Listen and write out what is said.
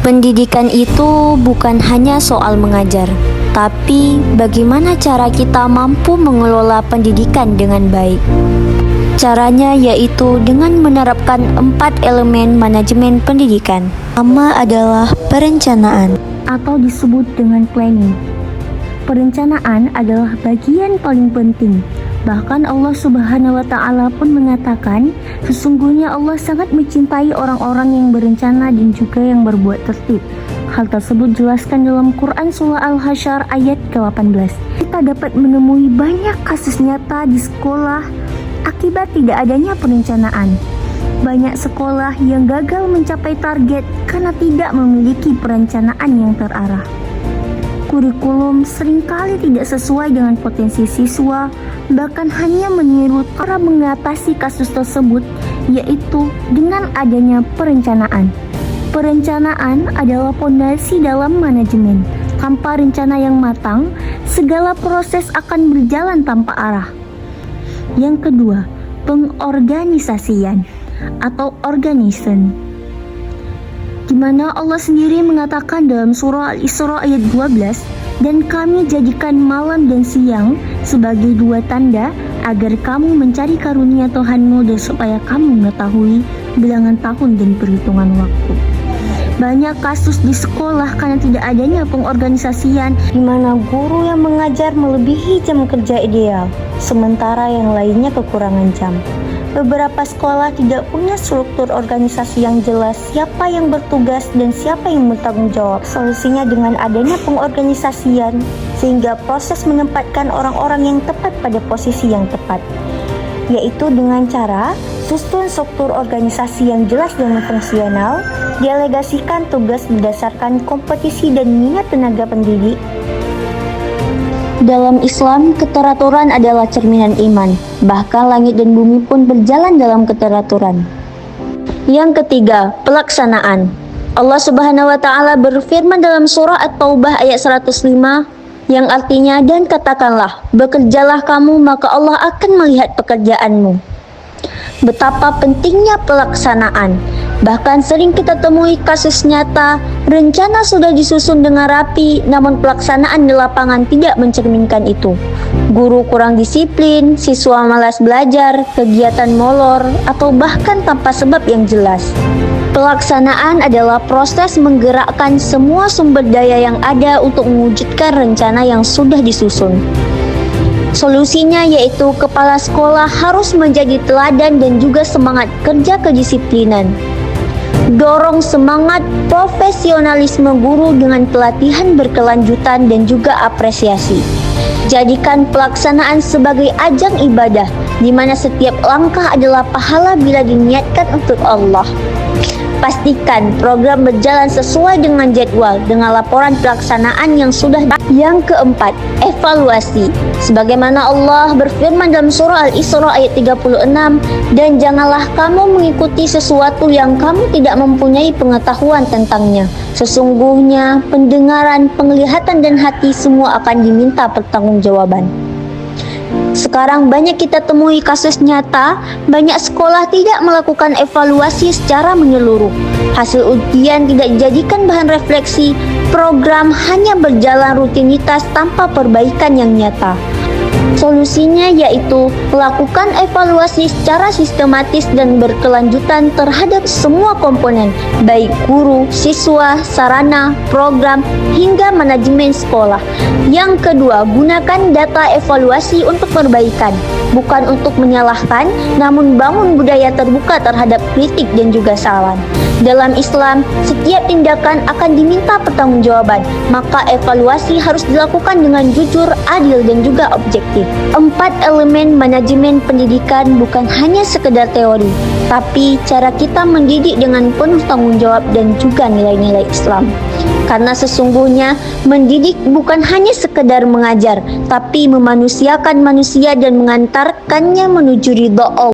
Pendidikan itu bukan hanya soal mengajar, tapi bagaimana cara kita mampu mengelola pendidikan dengan baik. Caranya yaitu dengan menerapkan 4 elemen manajemen pendidikan. Pertama adalah perencanaan atau disebut dengan planning. Perencanaan adalah bagian paling penting. Bahkan Allah Subhanahu wa Ta'ala pun mengatakan, sesungguhnya Allah sangat mencintai orang-orang yang berencana dan juga yang berbuat tertib. Hal tersebut jelaskan dalam Quran Surah Al-Hasyr ayat ke-18. Kita dapat menemui banyak kasus nyata di sekolah akibat tidak adanya perencanaan. Banyak sekolah yang gagal mencapai target karena tidak memiliki perencanaan yang terarah. Kurikulum seringkali tidak sesuai dengan potensi siswa, bahkan hanya meniru cara mengatasi kasus tersebut, yaitu dengan adanya perencanaan. Perencanaan adalah fondasi dalam manajemen. Tanpa rencana yang matang, segala proses akan berjalan tanpa arah. Yang kedua, pengorganisasian atau organization, di mana Allah sendiri mengatakan dalam surah Al-Isra ayat 12, dan kami jadikan malam dan siang sebagai 2 tanda agar kamu mencari karunia Tuhanmu dan supaya kamu mengetahui bilangan tahun dan perhitungan waktu. Banyak kasus di sekolah karena tidak adanya pengorganisasian, di mana guru yang mengajar melebihi jam kerja ideal, sementara yang lainnya kekurangan jam. Beberapa sekolah tidak punya struktur organisasi yang jelas siapa yang bertugas dan siapa yang bertanggung jawab. Solusinya dengan adanya pengorganisasian, sehingga proses menempatkan orang-orang yang tepat pada posisi yang tepat, yaitu dengan cara susun struktur organisasi yang jelas dan fungsional, delegasikan tugas berdasarkan kompetisi dan minat tenaga pendidik. Dalam Islam, keteraturan adalah cerminan iman. Bahkan langit dan bumi pun berjalan dalam keteraturan. Yang ketiga, pelaksanaan. Allah Subhanahu wa Ta'ala berfirman dalam surah At-Taubah ayat 105, yang artinya, dan katakanlah, bekerjalah kamu maka Allah akan melihat pekerjaanmu. Betapa pentingnya pelaksanaan. Bahkan sering kita temui kasus nyata, rencana sudah disusun dengan rapi, namun pelaksanaan di lapangan tidak mencerminkan itu. Guru kurang disiplin, siswa malas belajar, kegiatan molor, atau bahkan tanpa sebab yang jelas. Pelaksanaan adalah proses menggerakkan semua sumber daya yang ada untuk mewujudkan rencana yang sudah disusun. Solusinya yaitu kepala sekolah harus menjadi teladan dan juga semangat kerja kedisiplinan. Dorong semangat profesionalisme guru dengan pelatihan berkelanjutan dan juga apresiasi. Jadikan pelaksanaan sebagai ajang ibadah, di mana setiap langkah adalah pahala bila diniatkan untuk Allah. Pastikan program berjalan sesuai dengan jadwal dengan laporan pelaksanaan yang sudah. Yang keempat, evaluasi. Sebagaimana Allah berfirman dalam surah Al-Isra ayat 36, dan janganlah kamu mengikuti sesuatu yang kamu tidak mempunyai pengetahuan tentangnya. Sesungguhnya pendengaran, penglihatan dan hati semua akan diminta pertanggungjawaban. Sekarang banyak kita temui kasus nyata, banyak sekolah tidak melakukan evaluasi secara menyeluruh. Hasil ujian tidak dijadikan bahan refleksi, program hanya berjalan rutinitas tanpa perbaikan yang nyata. Solusinya yaitu melakukan evaluasi secara sistematis dan berkelanjutan terhadap semua komponen, baik guru, siswa, sarana, program, hingga manajemen sekolah. Yang kedua, gunakan data evaluasi untuk perbaikan, bukan untuk menyalahkan, namun bangun budaya terbuka terhadap kritik dan juga saran. Dalam Islam, setiap tindakan akan diminta pertanggungjawaban, maka evaluasi harus dilakukan dengan jujur, adil, dan juga objektif. 4 elemen manajemen pendidikan bukan hanya sekedar teori, tapi cara kita mendidik dengan penuh tanggung jawab dan juga nilai-nilai Islam. Karena sesungguhnya mendidik bukan hanya sekedar mengajar, tapi memanusiakan manusia dan mengantarkannya menuju ridha Allah.